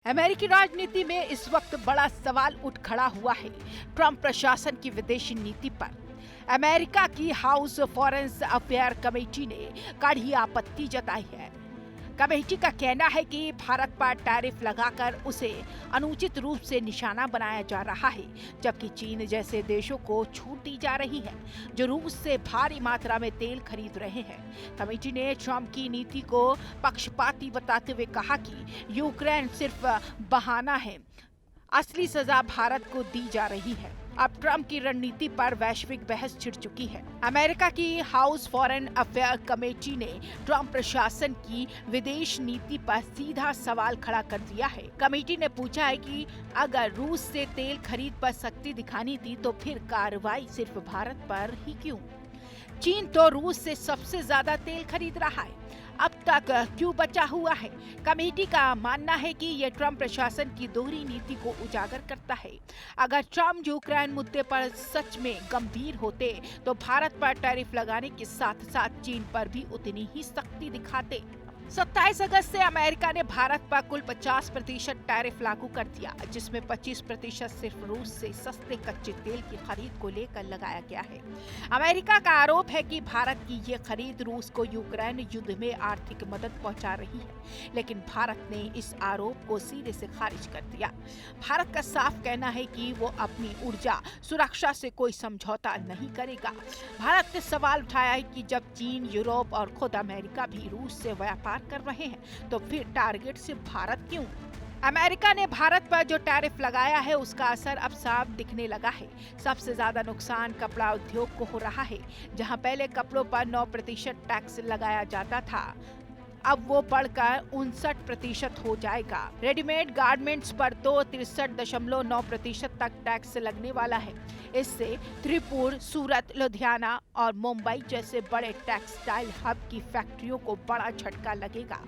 अमेरिकी राजनीति में इस वक्त बड़ा सवाल उठ खड़ा हुआ है ट्रंप प्रशासन की विदेशी नीति पर। अमेरिका की हाउस फॉरेन अफेयर कमेटी ने कड़ी आपत्ति जताई है। कमेटी का कहना है कि भारत पर टैरिफ लगाकर उसे अनुचित रूप से निशाना बनाया जा रहा है, जबकि चीन जैसे देशों को छूट दी जा रही है जो रूस से भारी मात्रा में तेल खरीद रहे हैं। कमेटी ने ट्रंप की नीति को पक्षपाती बताते हुए कहा कि यूक्रेन सिर्फ बहाना है, असली सजा भारत को दी जा रही है। अब ट्रंप की रणनीति पर वैश्विक बहस छिड़ चुकी है। अमेरिका की हाउस फॉरेन अफेयर कमेटी ने ट्रंप प्रशासन की विदेश नीति पर सीधा सवाल खड़ा कर दिया है। कमेटी ने पूछा है कि अगर रूस से तेल खरीद पर सख्ती दिखानी थी तो फिर कार्रवाई सिर्फ भारत पर ही क्यों? चीन तो रूस से सबसे ज्यादा तेल खरीद रहा है, अब तक क्यों बचा हुआ है? कमेटी का मानना है कि यह ट्रंप प्रशासन की दोहरी नीति को उजागर करता है। अगर ट्रंप यूक्रेन मुद्दे पर सच में गंभीर होते तो भारत पर टैरिफ लगाने के साथ साथ चीन पर भी उतनी ही सख्ती दिखाते। 27 अगस्त से अमेरिका ने भारत पर कुल 50% टैरिफ लागू कर दिया, जिसमें 25% सिर्फ रूस से सस्ते कच्चे तेल की खरीद को लेकर लगाया गया है। अमेरिका का आरोप है कि भारत की ये खरीद रूस को यूक्रेन युद्ध में आर्थिक मदद पहुंचा रही है, लेकिन भारत ने इस आरोप को सिरे से खारिज कर दिया। भारत का साफ कहना है कि वो अपनी ऊर्जा सुरक्षा से कोई समझौता नहीं करेगा। भारत ने सवाल उठाया है कि जब चीन, यूरोप और खुद अमेरिका भी रूस से व्यापार कर रहे हैं तो फिर टारगेट सिर्फ भारत क्यों? अमेरिका ने भारत पर जो टैरिफ लगाया है उसका असर अब साफ दिखने लगा है। सबसे ज्यादा नुकसान कपड़ा उद्योग को हो रहा है, जहां पहले कपड़ों पर 9% टैक्स लगाया जाता था, अब वो बढ़कर 59% हो जाएगा। रेडीमेड गारमेंट्स पर तो 63.9% तक टैक्स लगने वाला है। इससे त्रिपुर, सूरत, लुधियाना और मुंबई जैसे बड़े टेक्सटाइल हब की फैक्ट्रियों को बड़ा झटका लगेगा।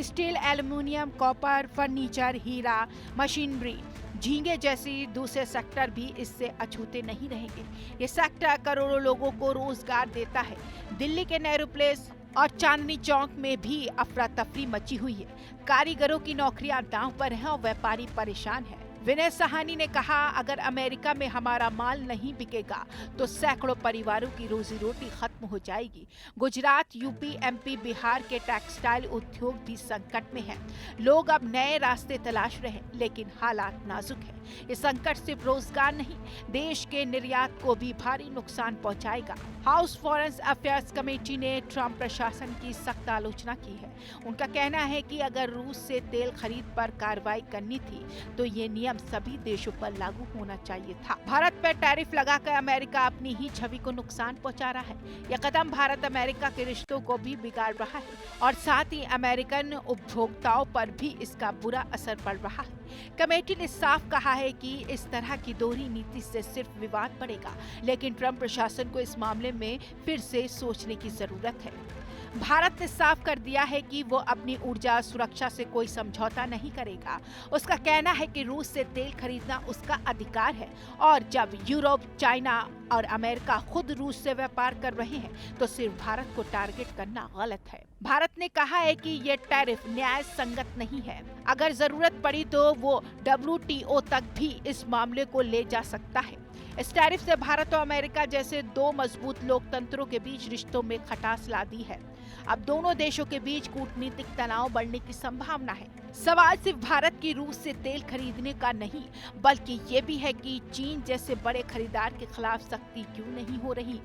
स्टील, एल्युमिनियम, कॉपर, फर्नीचर, हीरा, मशीनरी, झींगे जैसी दूसरे सेक्टर भी इससे अछूते नहीं रहेंगे। ये सेक्टर करोड़ों लोगों को रोजगार देता है। दिल्ली के नेहरू प्लेस और चांदनी चौक में भी अफरा तफरी मची हुई है। कारीगरों की नौकरियां दांव पर हैं और व्यापारी परेशान हैं। विनय सहानी ने कहा, अगर अमेरिका में हमारा माल नहीं बिकेगा तो सैकड़ों परिवारों की रोजी रोटी खत्म हो जाएगी। गुजरात, यूपी, एमपी, बिहार के टेक्सटाइल उद्योग भी संकट में हैं। लोग अब नए रास्ते तलाश रहे हैं, लेकिन हालात नाजुक हैं। ये संकट सिर्फ रोजगार नहीं, देश के निर्यात को भी भारी नुकसान पहुंचाएगा। हाउस फॉरेन अफेयर्स कमेटी ने ट्रंप प्रशासन की सख्त आलोचना की है। उनका कहना है कि अगर रूस से तेल खरीद पर कार्रवाई करनी थी तो ये नियम सभी देशों पर लागू होना चाहिए था। भारत पर टैरिफ लगाकर अमेरिका अपनी ही छवि को नुकसान पहुंचा रहा है। यह कदम भारत अमेरिका के रिश्तों को भी बिगाड़ रहा है और साथ ही अमेरिकन उपभोक्ताओं पर भी इसका बुरा असर पड़ रहा है। कमेटी ने साफ कहा है कि इस तरह की दोहरी नीति से सिर्फ विवाद बढ़ेगा, लेकिन ट्रंप प्रशासन को इस मामले में फिर से सोचने की जरूरत है। भारत ने साफ कर दिया है कि वो अपनी ऊर्जा सुरक्षा से कोई समझौता नहीं करेगा। उसका कहना है कि रूस से तेल खरीदना उसका अधिकार है और जब यूरोप, चाइना और अमेरिका खुद रूस से व्यापार कर रहे हैं तो सिर्फ भारत को टारगेट करना गलत है। भारत ने कहा है कि ये टैरिफ न्याय संगत नहीं है। अगर जरूरत पड़ी तो वो WTO तक भी इस मामले को ले जा सकता है। इस टैरिफ से भारत और अमेरिका जैसे दो मजबूत लोकतंत्रों के बीच रिश्तों में खटास ला दी है। अब दोनों देशों के बीच कूटनीतिक तनाव बढ़ने की संभावना है। सवाल सिर्फ भारत की रूस से तेल खरीदने का नहीं, बल्कि ये भी है कि चीन जैसे बड़े खरीदार के खिलाफ सख्ती क्यों नहीं हो रही।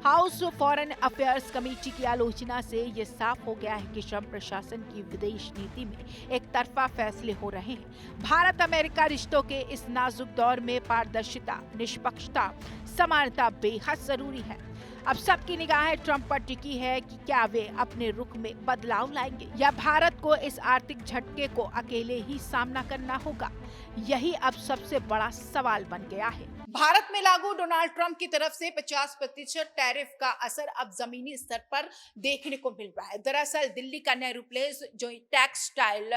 हाउस फॉरेन अफेयर्स कमेटी की आलोचना से ये साफ हो गया है कि ट्रंप प्रशासन की विदेश नीति में एक तरफा फैसले हो रहे हैं। भारत अमेरिका रिश्तों के इस नाजुक दौर में पारदर्शिता, निष्पक्षता, समानता बेहद जरूरी है। अब सबकी निगाहें ट्रंप पर टिकी है कि क्या वे अपने रुख में बदलाव लाएंगे या भारत को इस आर्थिक झटके को अकेले ही सामना करना होगा। यही अब सबसे बड़ा सवाल बन गया है। भारत में लागू डोनाल्ड ट्रंप की तरफ से 50% टैरिफ का असर अब जमीनी स्तर पर देखने को मिल रहा है। दरअसल दिल्ली का नेहरू प्लेस जो टेक्सटाइल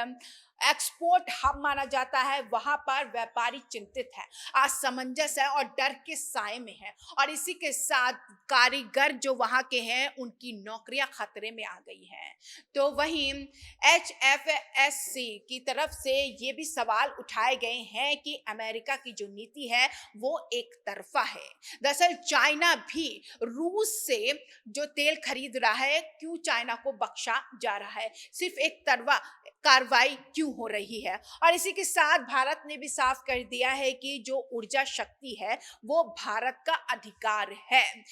एक्सपोर्ट हब माना जाता है, वहां पर व्यापारी चिंतित है, असमंजस है और डर के साए में है। और इसी के साथ कारीगर जो वहां के हैं उनकी नौकरियां खतरे में आ गई हैं। तो वहीं HFSC की तरफ से ये भी सवाल उठाए गए हैं कि अमेरिका की जो नीति है वो एक तरफा है। दरअसल चाइना भी रूस से जो तेल खरीद रहा है, क्यों चाइना को बख्शा जा रहा है, सिर्फ एक तरफा कार्रवाई क्यों हो रही है। और इसी के साथ भारत ने भी साफ कर दिया है कि जो ऊर्जा शक्ति है वो भारत का अधिकार है।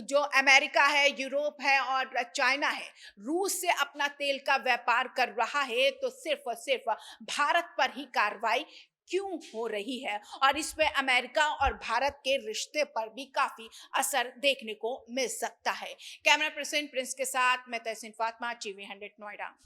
जो अमेरिका है, यूरोप है और चाइना है, रूस से अपना तेल का व्यापार कर रहा है, तो सिर्फ और सिर्फ भारत पर ही कार्रवाई क्यों हो रही है। और इस पे अमेरिका और भारत के रिश्ते पर भी काफी असर देखने को मिल सकता है। कैमरा पर्सन प्रिंस के साथ मैं तहसीन फातिमा, TV 100 नोएडा।